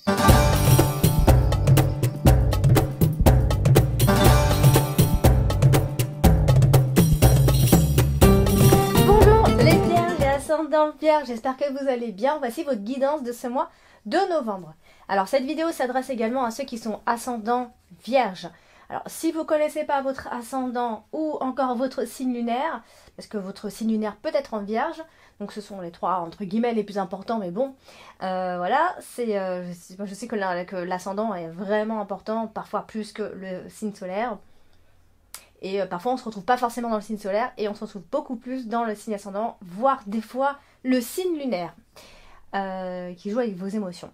Bonjour les vierges et ascendants vierges, j'espère que vous allez bien. Voici votre guidance de ce mois de novembre. Alors cette vidéo s'adresse également à ceux qui sont ascendants vierges. Alors si vous ne connaissez pas votre ascendant ou encore votre signe lunaire, parce que votre signe lunaire peut être en vierge, donc ce sont les trois entre guillemets les plus importants, mais bon, voilà, je sais que l'ascendant est vraiment important, parfois plus que le signe solaire. Et parfois on ne se retrouve pas forcément dans le signe solaire et on se retrouve beaucoup plus dans le signe ascendant, voire des fois le signe lunaire qui joue avec vos émotions.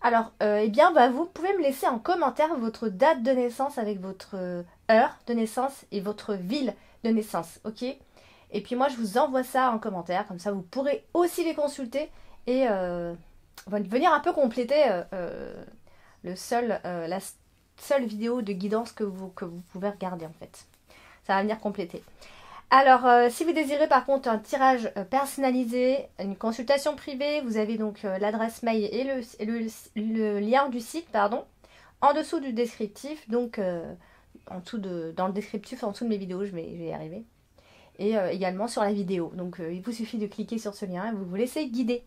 Alors, eh bien, vous pouvez me laisser en commentaire votre date de naissance avec votre heure de naissance et votre ville de naissance, ok? Et puis moi, je vous envoie ça en commentaire, comme ça vous pourrez aussi les consulter et venir un peu compléter la seule vidéo de guidance que vous pouvez regarder en fait. Ça va venir compléter. Alors, si vous désirez par contre un tirage personnalisé, une consultation privée, vous avez donc l'adresse mail et le lien du site, pardon, en dessous du descriptif, donc dans le descriptif, en dessous de mes vidéos, je vais y arriver. Et également sur la vidéo. Donc, il vous suffit de cliquer sur ce lien et vous vous laissez guider.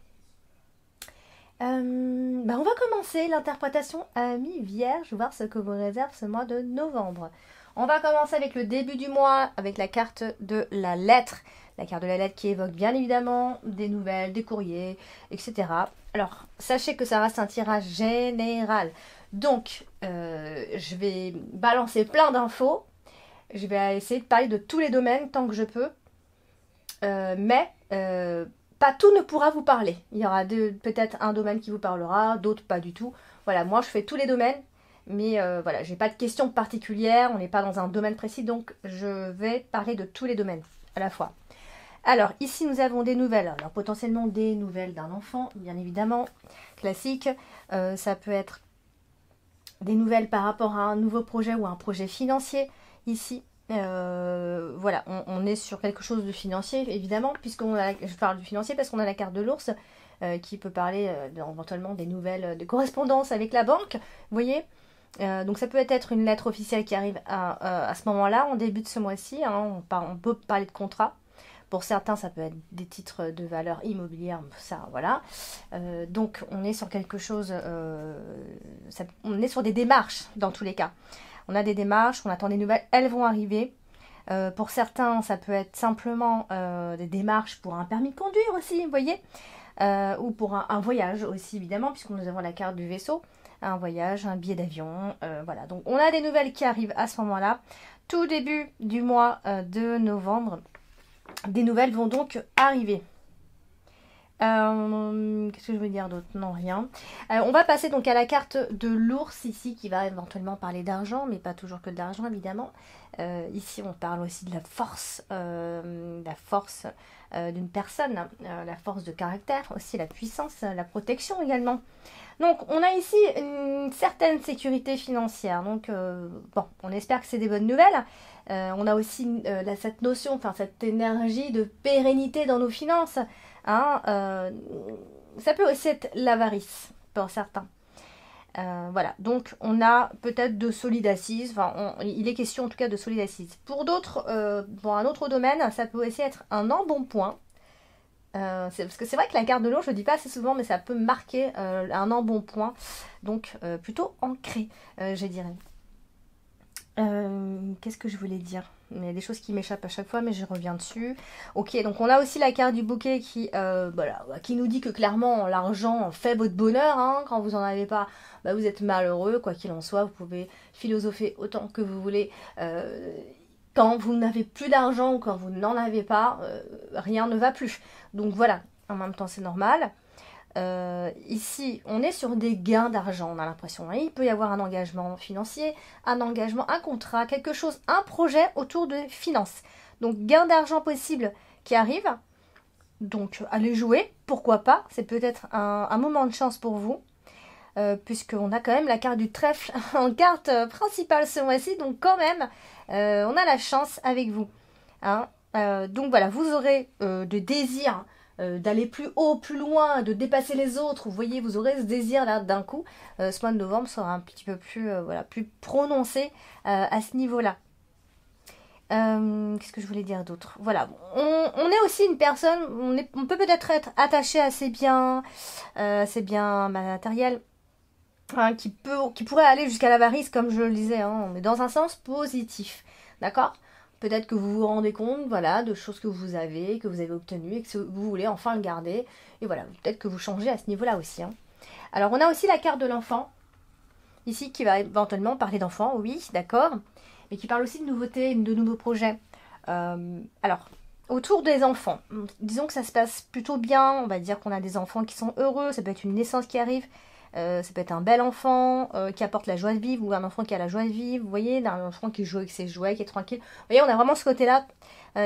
On va commencer l'interprétation à mi-vierge, voir ce que vous réserve ce mois de novembre. On va commencer avec le début du mois, avec la carte de la lettre. La carte de la lettre qui évoque bien évidemment des nouvelles, des courriers, etc. Alors, sachez que ça reste un tirage général. Donc, je vais balancer plein d'infos. Je vais essayer de parler de tous les domaines tant que je peux. Mais pas tout ne pourra vous parler. Il y aura peut-être un domaine qui vous parlera, d'autres pas du tout. Voilà, moi je fais tous les domaines. Mais voilà, j'ai pas de questions particulières, on n'est pas dans un domaine précis, donc je vais parler de tous les domaines à la fois. Alors, ici nous avons des nouvelles, alors potentiellement des nouvelles d'un enfant, bien évidemment, classique. Ça peut être des nouvelles par rapport à un nouveau projet ou un projet financier, ici. Voilà, on est sur quelque chose de financier, évidemment, je parle du financier parce qu'on a la carte de l'ours, qui peut parler éventuellement des nouvelles de correspondance avec la banque, vous voyez. Donc ça peut être une lettre officielle qui arrive à ce moment-là, en début de ce mois-ci, hein, on peut parler de contrat. Pour certains, ça peut être des titres de valeur immobilière, ça, voilà. Donc on est sur quelque chose, on est sur des démarches dans tous les cas. On a des démarches, on attend des nouvelles, elles vont arriver. Pour certains, ça peut être simplement des démarches pour un permis de conduire aussi, vous voyez, ou pour un voyage aussi, évidemment, puisque nous avons la carte du vaisseau. Un voyage, un billet d'avion, voilà. Donc on a des nouvelles qui arrivent à ce moment-là. Tout début du mois de novembre, des nouvelles vont donc arriver. Qu'est-ce que je veux dire d'autre? Non, rien. On va passer donc à la carte de l'ours ici, qui va éventuellement parler d'argent, mais pas toujours que de l'argent évidemment. Ici on parle aussi de la force d'une personne, la force de caractère, aussi la puissance, la protection également. Donc on a ici une certaine sécurité financière, donc bon, on espère que c'est des bonnes nouvelles. On a aussi cette notion, enfin cette énergie de pérennité dans nos finances, hein, ça peut aussi être l'avarice pour certains. Voilà, donc on a peut-être de solide assise, enfin il est question en tout cas de solide assise. Pour d'autres, pour un autre domaine, ça peut aussi être un embonpoint. Parce que c'est vrai que la carte de l'eau, je ne le dis pas assez souvent, mais ça peut marquer un embonpoint, donc plutôt ancré, je dirais. Qu'est-ce que je voulais dire? Il y a des choses qui m'échappent à chaque fois, mais je reviens dessus. Ok, donc on a aussi la carte du bouquet qui nous dit que clairement l'argent fait votre bonheur, hein. Quand vous n'en avez pas, vous êtes malheureux, quoi qu'il en soit. Vous pouvez philosopher autant que vous voulez. Quand vous n'avez plus d'argent ou quand vous n'en avez pas, rien ne va plus. Donc voilà, en même temps c'est normal. Ici, on est sur des gains d'argent, on a l'impression. Il peut y avoir un engagement financier, un engagement, un contrat, quelque chose, un projet autour de finances. Donc gain d'argent possible qui arrive. Donc allez jouer, pourquoi pas. C'est peut-être un moment de chance pour vous. Puisqu'on a quand même la carte du trèfle en carte principale ce mois-ci. Donc quand même, on a la chance avec vous. Hein. Donc voilà, vous aurez des désirs d'aller plus haut, plus loin, de dépasser les autres. Vous voyez, vous aurez ce désir là d'un coup. Ce mois de novembre sera un petit peu plus, voilà, plus prononcé à ce niveau-là. Qu'est-ce que je voulais dire d'autre? Voilà, on est aussi une personne, on peut peut-être être attaché à ses biens matériels, hein, qui pourrait aller jusqu'à l'avarice, comme je le disais, hein, mais dans un sens positif, d'accord? Peut-être que vous vous rendez compte, voilà, de choses que vous avez obtenues et que vous voulez enfin le garder, et voilà, peut-être que vous changez à ce niveau-là aussi, hein. Alors, on a aussi la carte de l'enfant, ici, qui va éventuellement parler d'enfant, oui, d'accord, mais qui parle aussi de nouveautés, de nouveaux projets. Alors, autour des enfants, disons que ça se passe plutôt bien, on va dire qu'on a des enfants qui sont heureux, ça peut être une naissance qui arrive, ça peut être un bel enfant qui apporte la joie de vivre, ou un enfant qui a la joie de vivre, vous voyez, un enfant qui joue avec ses jouets, qui est tranquille. Vous voyez, on a vraiment ce côté-là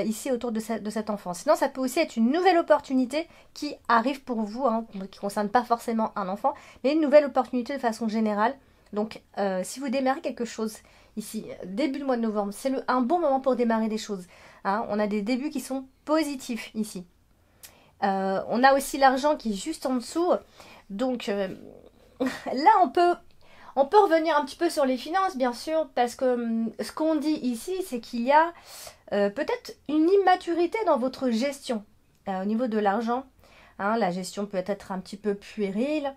ici autour de cet enfant. Sinon, ça peut aussi être une nouvelle opportunité qui arrive pour vous, hein, qui ne concerne pas forcément un enfant, mais une nouvelle opportunité de façon générale. Donc, si vous démarrez quelque chose ici, début du mois de novembre, c'est un bon moment pour démarrer des choses, hein. On a des débuts qui sont positifs ici. On a aussi l'argent qui est juste en dessous. Donc, là, on peut revenir un petit peu sur les finances, bien sûr, parce que ce qu'on dit ici, c'est qu'il y a peut-être une immaturité dans votre gestion au niveau de l'argent, hein. La gestion peut être un petit peu puérile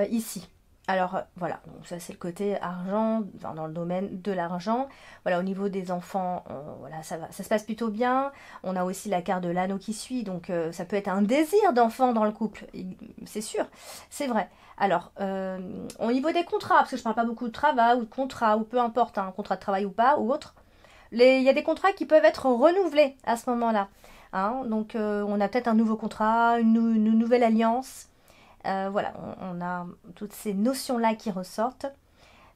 ici. Alors voilà, donc ça c'est le côté argent, enfin, dans le domaine de l'argent. Voilà, au niveau des enfants, voilà, ça se passe plutôt bien. On a aussi la carte de l'anneau qui suit, donc ça peut être un désir d'enfant dans le couple, c'est sûr, c'est vrai. Alors, au niveau des contrats, parce que je ne parle pas beaucoup de travail ou de contrat, ou peu importe, hein, un contrat de travail ou pas, ou autre, il y a des contrats qui peuvent être renouvelés à ce moment-là, hein. Donc on a peut-être un nouveau contrat, une nouvelle alliance. Voilà, on a toutes ces notions-là qui ressortent.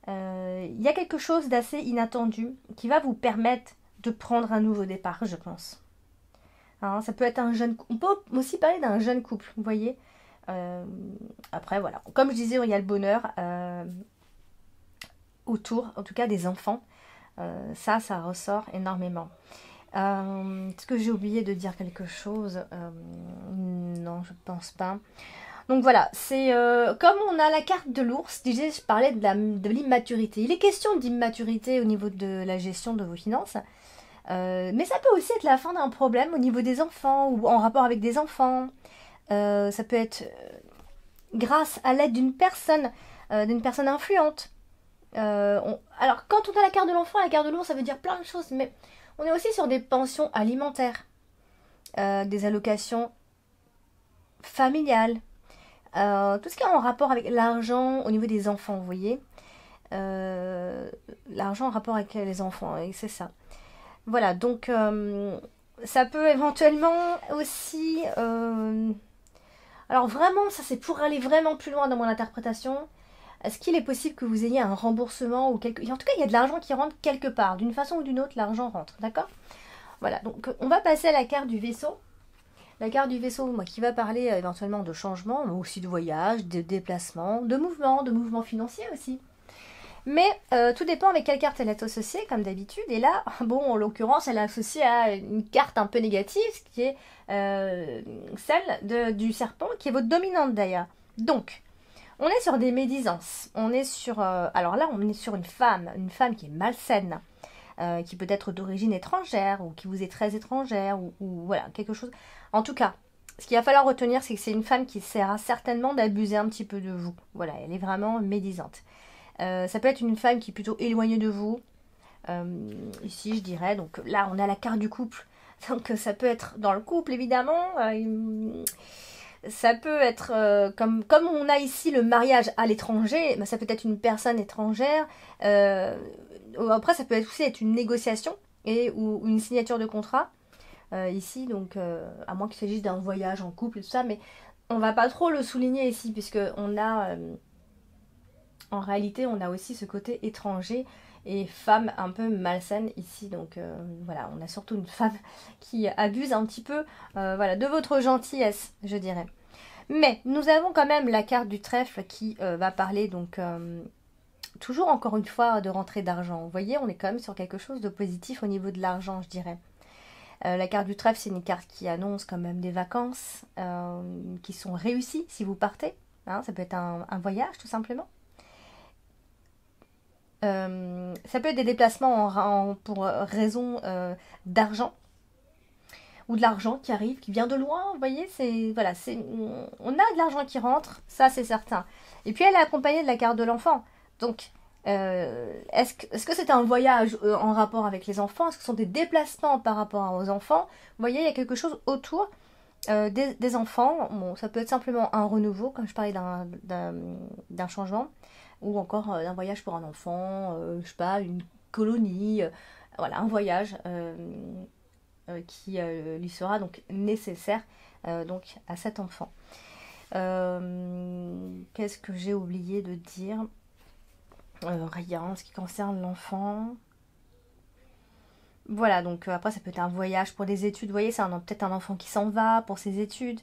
Il y a quelque chose d'assez inattendu qui va vous permettre de prendre un nouveau départ, je pense. Hein, ça peut être un jeune... On peut aussi parler d'un jeune couple, vous voyez. Après, voilà. Comme je disais, il y a le bonheur autour, en tout cas des enfants. Ça ressort énormément. Est-ce que j'ai oublié de dire quelque chose? Non, je pense pas. Donc voilà, c'est comme on a la carte de l'ours, je parlais de l'immaturité. Il est question d'immaturité au niveau de la gestion de vos finances, mais ça peut aussi être la fin d'un problème au niveau des enfants ou en rapport avec des enfants. Ça peut être grâce à l'aide d'une personne influente. Alors quand on a la carte de l'enfant, la carte de l'ours, ça veut dire plein de choses, mais on est aussi sur des pensions alimentaires, des allocations familiales. Tout ce qui est en rapport avec l'argent au niveau des enfants, vous voyez. L'argent en rapport avec les enfants, et c'est ça. Voilà, donc ça peut éventuellement aussi... alors vraiment, ça c'est pour aller vraiment plus loin dans mon interprétation. Est-ce qu'il est possible que vous ayez un remboursement ou quelque... En tout cas, il y a de l'argent qui rentre quelque part. D'une façon ou d'une autre, l'argent rentre, d'accord? Voilà, donc on va passer à la carte du vaisseau. La carte du vaisseau, moi, qui va parler éventuellement de changement, mais aussi de voyage, de déplacement, de mouvement financier aussi. Mais tout dépend avec quelle carte elle est associée, comme d'habitude. Et là, bon, en l'occurrence, elle est associée à une carte un peu négative, qui est celle du serpent, qui est votre dominante d'ailleurs. Donc, on est sur des médisances. On est sur... alors là, on est sur une femme qui est malsaine. Qui peut être d'origine étrangère ou qui vous est très étrangère ou voilà, quelque chose. En tout cas, ce qu'il va falloir retenir, c'est que c'est une femme qui essaiera certainement d'abuser un petit peu de vous. Voilà, elle est vraiment médisante. Ça peut être une femme qui est plutôt éloignée de vous. Ici, je dirais, donc là, on a la carte du couple. Donc ça peut être dans le couple, évidemment. Ça peut être, comme on a ici le mariage à l'étranger, ça peut être une personne étrangère. Après, ça peut aussi être une négociation ou une signature de contrat. Ici, donc, à moins qu'il s'agisse d'un voyage en couple et tout ça, mais on va pas trop le souligner ici, puisque on a, en réalité, on a aussi ce côté étranger et femme un peu malsaine ici. Donc, voilà, on a surtout une femme qui abuse un petit peu, voilà, de votre gentillesse, je dirais. Mais nous avons quand même la carte du trèfle qui va parler, donc, toujours encore une fois, de rentrée d'argent. Vous voyez, on est quand même sur quelque chose de positif au niveau de l'argent, je dirais. La carte du trèfle, c'est une carte qui annonce quand même des vacances qui sont réussies si vous partez. Hein, ça peut être un voyage tout simplement. Ça peut être des déplacements pour raison d'argent ou de l'argent qui arrive, qui vient de loin. Vous voyez, voilà, on a de l'argent qui rentre, ça c'est certain. Et puis elle est accompagnée de la carte de l'enfant. Donc, est-ce que c'est un voyage en rapport avec les enfants? Est-ce que ce sont des déplacements par rapport aux enfants? Vous voyez, il y a quelque chose autour des enfants. Bon, ça peut être simplement un renouveau, comme je parlais d'un changement, ou encore un voyage pour un enfant, je sais pas, une colonie, voilà, un voyage qui lui sera donc nécessaire donc à cet enfant. Qu'est-ce que j'ai oublié de dire? Rien en ce qui concerne l'enfant. Voilà, donc après ça peut être un voyage pour des études, vous voyez, c'est peut-être un enfant qui s'en va pour ses études.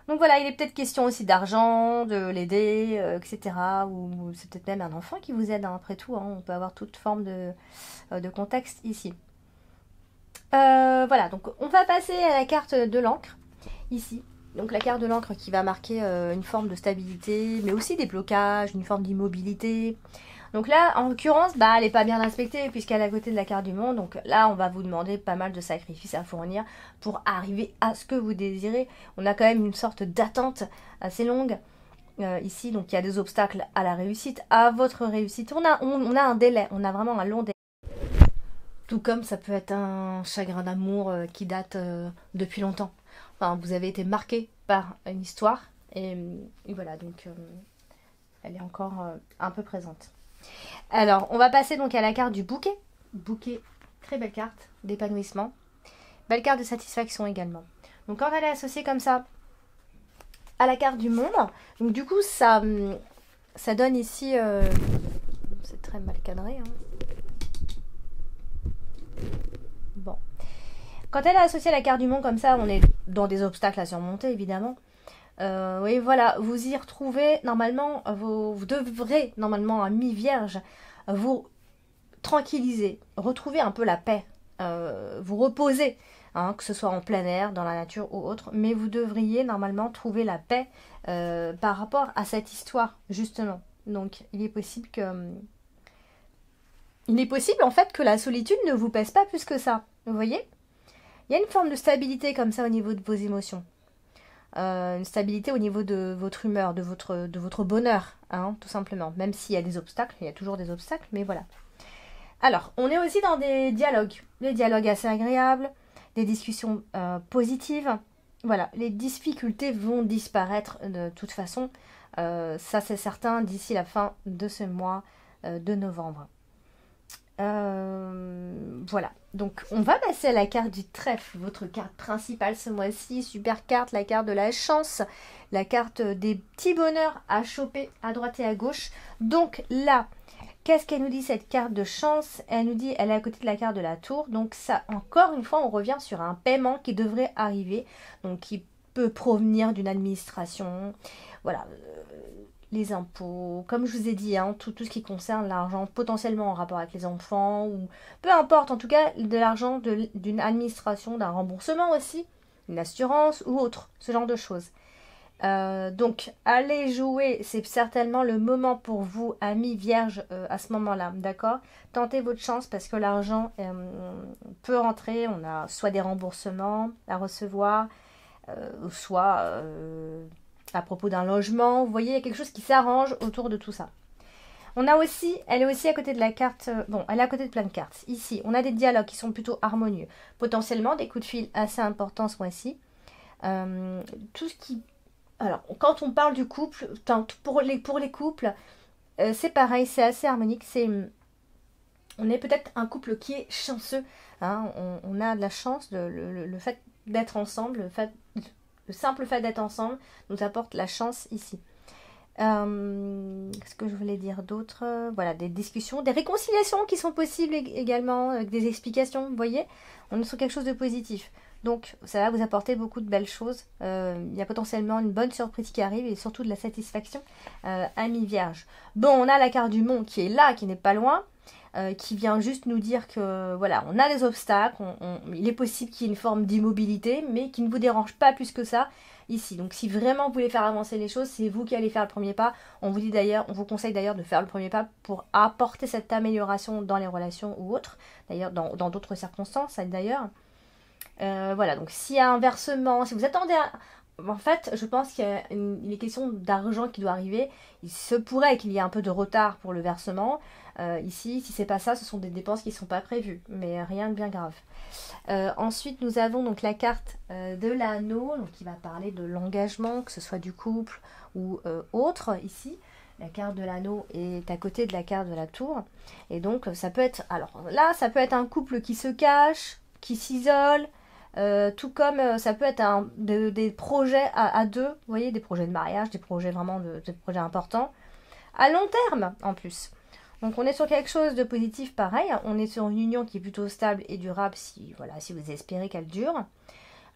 Donc voilà, il est peut-être question aussi d'argent, de l'aider, etc. Ou c'est peut-être même un enfant qui vous aide, hein, après tout, hein, on peut avoir toute forme de contexte ici. Voilà, donc on va passer à la carte de l'encre, ici. Donc la carte de l'encre qui va marquer une forme de stabilité, mais aussi des blocages, une forme d'immobilité. Donc là, en l'occurrence, elle n'est pas bien respectée puisqu'elle est à côté de la carte du monde. Donc là, on va vous demander pas mal de sacrifices à fournir pour arriver à ce que vous désirez. On a quand même une sorte d'attente assez longue ici. Donc il y a des obstacles à la réussite, à votre réussite. On a un délai, on a vraiment un long délai. Tout comme ça peut être un chagrin d'amour qui date depuis longtemps. Enfin, vous avez été marqué par une histoire et voilà, donc elle est encore un peu présente. Alors, on va passer donc à la carte du bouquet. Bouquet, très belle carte d'épanouissement. Belle carte de satisfaction également. Donc quand elle est associée comme ça à la carte du monde, donc du coup ça donne ici... c'est très mal cadré. Hein. Bon. Quand elle est associée à la carte du monde comme ça, on est dans des obstacles à surmonter évidemment. Oui, voilà, vous y retrouvez normalement, vous devrez normalement à mi-vierge vous tranquilliser, retrouver un peu la paix, vous reposer, hein, que ce soit en plein air, dans la nature ou autre, mais vous devriez normalement trouver la paix par rapport à cette histoire, justement. Donc, il est possible en fait que la solitude ne vous pèse pas plus que ça, vous voyez? Il y a une forme de stabilité comme ça au niveau de vos émotions. Une stabilité au niveau de votre humeur, de votre bonheur, hein, tout simplement. Même s'il y a des obstacles, il y a toujours des obstacles, mais voilà. Alors, on est aussi dans des dialogues assez agréables, des discussions positives. Voilà, les difficultés vont disparaître de toute façon, ça c'est certain, d'ici la fin de ce mois de novembre. Voilà, donc on va passer à la carte du trèfle, votre carte principale ce mois-ci, super carte, la carte de la chance, la carte des petits bonheurs à choper à droite et à gauche. Donc là, qu'est-ce qu'elle nous dit cette carte de chance? Elle nous dit, elle est à côté de la carte de la tour, donc ça, encore une fois, on revient sur un paiement qui devrait arriver, donc qui peut provenir d'une administration, voilà, les impôts, comme je vous ai dit, hein, tout ce qui concerne l'argent potentiellement en rapport avec les enfants, ou peu importe, en tout cas de l'argent d'une administration, d'un remboursement aussi, une assurance ou autre, ce genre de choses. Donc, allez jouer, c'est certainement le moment pour vous, amis vierges, à ce moment-là, d'accord? Tentez votre chance parce que l'argent peut rentrer, on a soit des remboursements à recevoir, soit... à propos d'un logement, vous voyez, il y a quelque chose qui s'arrange autour de tout ça. Elle est aussi à côté de la carte, elle est à côté de plein de cartes. Ici, on a des dialogues qui sont plutôt harmonieux. Potentiellement, des coups de fil assez importants ce mois-ci. Tout ce qui... Alors, quand on parle du couple, pour les couples, c'est pareil, c'est assez harmonique. On est peut-être un couple qui est chanceux. Hein, on a de la chance, le fait d'être ensemble, le simple fait d'être ensemble nous apporte la chance ici. Qu'est-ce que je voulais dire d'autre? Voilà, des discussions, des réconciliations qui sont possibles également, avec des explications, vous voyez? On est sur quelque chose de positif. Donc, ça va vous apporter beaucoup de belles choses. Il y a potentiellement une bonne surprise qui arrive et surtout de la satisfaction à mi-vierge. Bon, on a la carte du monde qui est là, qui n'est pas loin. qui vient juste nous dire que voilà, on a des obstacles, il est possible qu'il y ait une forme d'immobilité, mais qui ne vous dérange pas plus que ça ici. Donc si vraiment vous voulez faire avancer les choses, c'est vous qui allez faire le premier pas. On vous conseille d'ailleurs de faire le premier pas pour apporter cette amélioration dans les relations ou autres, d'ailleurs dans d'autres circonstances d'ailleurs. Voilà, donc s'il y a un versement, si vous attendez en fait, je pense qu'il y a question d'argent qui doit arriver. Il se pourrait qu'il y ait un peu de retard pour le versement. Ici, si c'est pas ça, ce sont des dépenses qui ne sont pas prévues, mais rien de bien grave. Ensuite, nous avons donc la carte de l'anneau, donc qui va parler de l'engagement, que ce soit du couple ou autre ici. La carte de l'anneau est à côté de la carte de la tour. Et donc, ça peut être... Alors là, ça peut être un couple qui se cache, qui s'isole, tout comme ça peut être des projets à deux, vous voyez, des projets de mariage, des projets vraiment des projets importants, à long terme en plus. Donc on est sur quelque chose de positif pareil, on est sur une union qui est plutôt stable et durable si vous espérez qu'elle dure.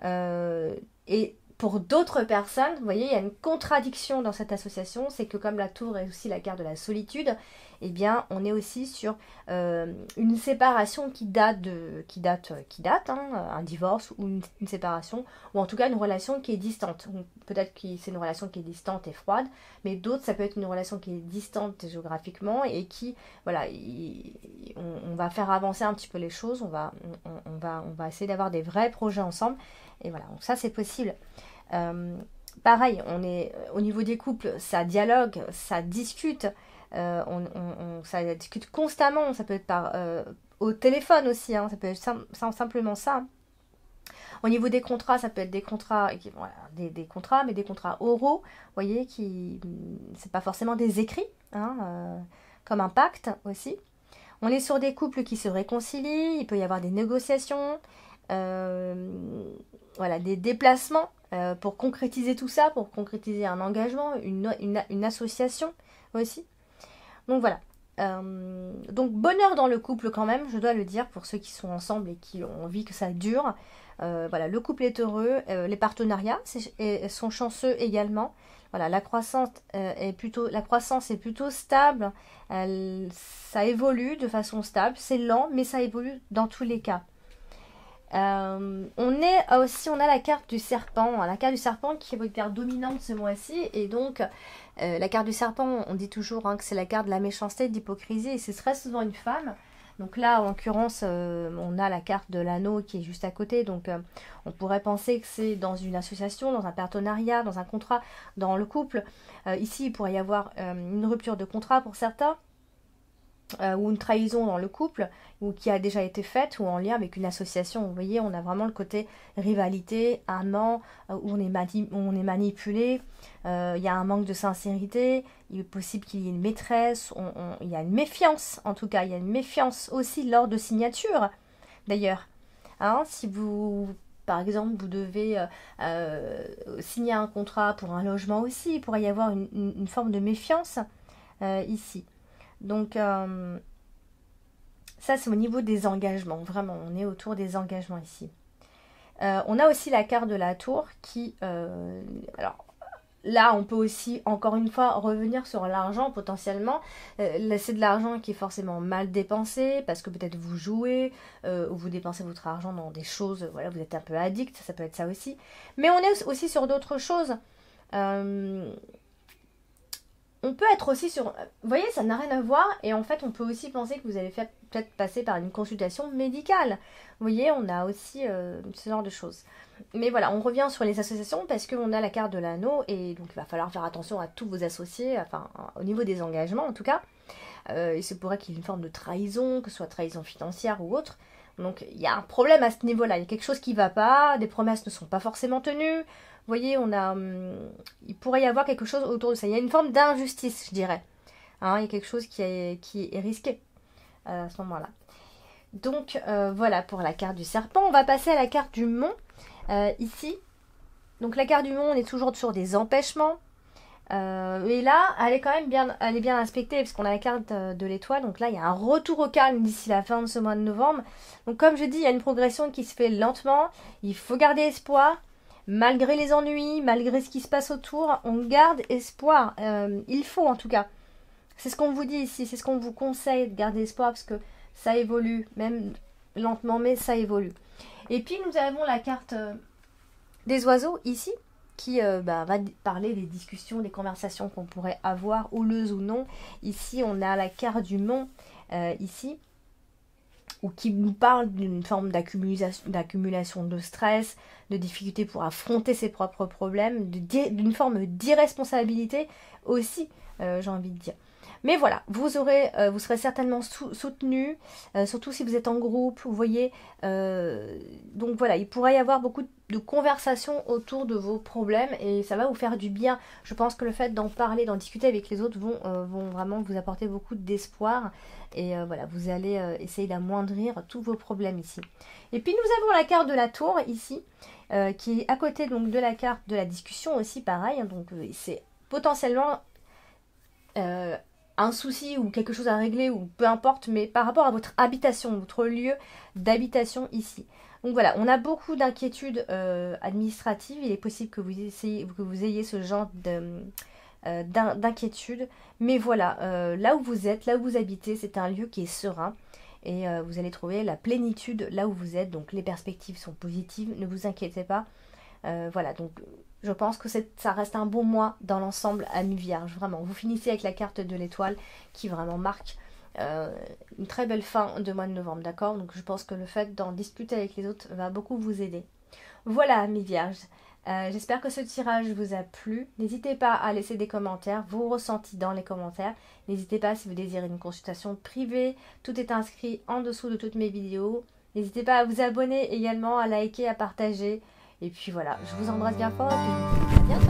Et pour d'autres personnes, vous voyez, il y a une contradiction dans cette association, c'est que comme la tour est aussi la carte de la solitude, eh bien, on est aussi sur une séparation qui date, un divorce ou une séparation, ou en tout cas une relation qui est distante. Peut-être que c'est une relation qui est distante et froide, mais d'autres, ça peut être une relation qui est distante géographiquement et qui, voilà, on va faire avancer un petit peu les choses, on va essayer d'avoir des vrais projets ensemble, et voilà, donc ça c'est possible. Pareil, on est au niveau des couples, ça dialogue, ça discute, ça discute constamment, ça peut être au téléphone aussi, hein, ça peut être simplement ça. Au niveau des contrats, ça peut être des contrats, voilà, des contrats, mais des contrats oraux, vous voyez, c'est pas forcément des écrits, hein, comme un pacte aussi. On est sur des couples qui se réconcilient, il peut y avoir des négociations, voilà, des déplacements pour concrétiser tout ça, pour concrétiser un engagement, une association aussi. Donc voilà. Donc bonheur dans le couple quand même, je dois le dire, pour ceux qui sont ensemble et qui ont envie que ça dure. Voilà, le couple est heureux, les partenariats sont chanceux également. Voilà, la croissance est plutôt stable, ça évolue de façon stable, c'est lent, mais ça évolue dans tous les cas. On a la carte du serpent, qui est votre carte dominante ce mois-ci, et donc la carte du serpent, on dit toujours que c'est la carte de la méchanceté, de l'hypocrisie, et c'est très souvent une femme. Donc là, en l'occurrence, on a la carte de l'anneau qui est juste à côté, donc on pourrait penser que c'est dans une association, dans un partenariat, dans un contrat, dans le couple. Ici, il pourrait y avoir une rupture de contrat pour certains, ou une trahison dans le couple, ou qui a déjà été faite, ou en lien avec une association. Vous voyez, on a vraiment le côté rivalité, amant, où on est manipulé, il y a un manque de sincérité, il est possible qu'il y ait une maîtresse, il y a une méfiance, en tout cas, il y a une méfiance aussi lors de signature, d'ailleurs. Hein, si par exemple, vous devez signer un contrat pour un logement aussi, il pourrait y avoir une forme de méfiance ici. Donc, ça c'est au niveau des engagements, vraiment, on est autour des engagements ici. On a aussi la carte de la tour qui, alors là on peut aussi, encore une fois, revenir sur l'argent potentiellement. C'est de l'argent qui est forcément mal dépensé, parce que peut-être vous jouez, ou vous dépensez votre argent dans des choses, voilà, vous êtes un peu addict, ça peut être ça aussi. Mais on est aussi sur d'autres choses. On peut être aussi sur... Vous voyez, ça n'a rien à voir. Et en fait, on peut aussi penser que vous allez peut-être passer par une consultation médicale. Vous voyez, on a aussi ce genre de choses. Mais voilà, on revient sur les associations parce qu'on a la carte de l'anneau. Et donc, il va falloir faire attention à tous vos associés, enfin, au niveau des engagements en tout cas. Il se pourrait qu'il y ait une forme de trahison, que ce soit trahison financière ou autre. Donc, il y a un problème à ce niveau-là. Il y a quelque chose qui ne va pas. Des promesses ne sont pas forcément tenues. Vous voyez, il pourrait y avoir quelque chose autour de ça. Il y a une forme d'injustice, je dirais. Hein, il y a quelque chose qui est risqué à ce moment-là. Donc, voilà pour la carte du serpent. On va passer à la carte du mont, ici. Donc, la carte du mont, on est toujours sur des empêchements. Et là, elle est bien inspectée, parce qu'on a la carte de l'étoile. Donc là, il y a un retour au calme d'ici la fin de ce mois de novembre. Donc, comme je dis, il y a une progression qui se fait lentement. Il faut garder espoir. Malgré les ennuis, malgré ce qui se passe autour, on garde espoir. Il faut en tout cas. c'est ce qu'on vous dit ici, c'est ce qu'on vous conseille, de garder espoir parce que ça évolue, même lentement, mais ça évolue. Et puis nous avons la carte des oiseaux ici, qui va parler des discussions, des conversations qu'on pourrait avoir, houleuses ou non. Ici, on a la carte du mont, ici, ou qui nous parle d'une forme d'accumulation de stress, de difficulté pour affronter ses propres problèmes, d'une forme d'irresponsabilité aussi, j'ai envie de dire. Mais voilà, vous serez certainement soutenu, surtout si vous êtes en groupe, vous voyez. Donc voilà, il pourrait y avoir beaucoup de conversations autour de vos problèmes et ça va vous faire du bien. Je pense que le fait d'en parler, d'en discuter avec les autres vont vraiment vous apporter beaucoup d'espoir. Et voilà, vous allez essayer d'amoindrir tous vos problèmes ici. Et puis nous avons la carte de la tour ici, qui est à côté donc de la carte de la discussion aussi, pareil. Hein, donc c'est potentiellement un souci ou quelque chose à régler ou peu importe, mais par rapport à votre habitation, votre lieu d'habitation ici. Donc voilà, on a beaucoup d'inquiétudes administratives. Il est possible que vous ayez ce genre d'inquiétude. Mais voilà, là où vous êtes, là où vous habitez, c'est un lieu qui est serein. Et vous allez trouver la plénitude là où vous êtes. Donc les perspectives sont positives, ne vous inquiétez pas. Voilà, donc je pense que ça reste un bon mois dans l'ensemble à mi-vierge. Vraiment, vous finissez avec la carte de l'étoile qui vraiment marque une très belle fin de mois de novembre, d'accord? Donc je pense que le fait d'en discuter avec les autres va beaucoup vous aider. Voilà, mi-vierge. J'espère que ce tirage vous a plu. N'hésitez pas à laisser des commentaires, vos ressentis dans les commentaires. N'hésitez pas si vous désirez une consultation privée. Tout est inscrit en dessous de toutes mes vidéos. N'hésitez pas à vous abonner également, à liker, à partager. Et puis voilà, je vous embrasse bien fort et puis je vous dis à bientôt.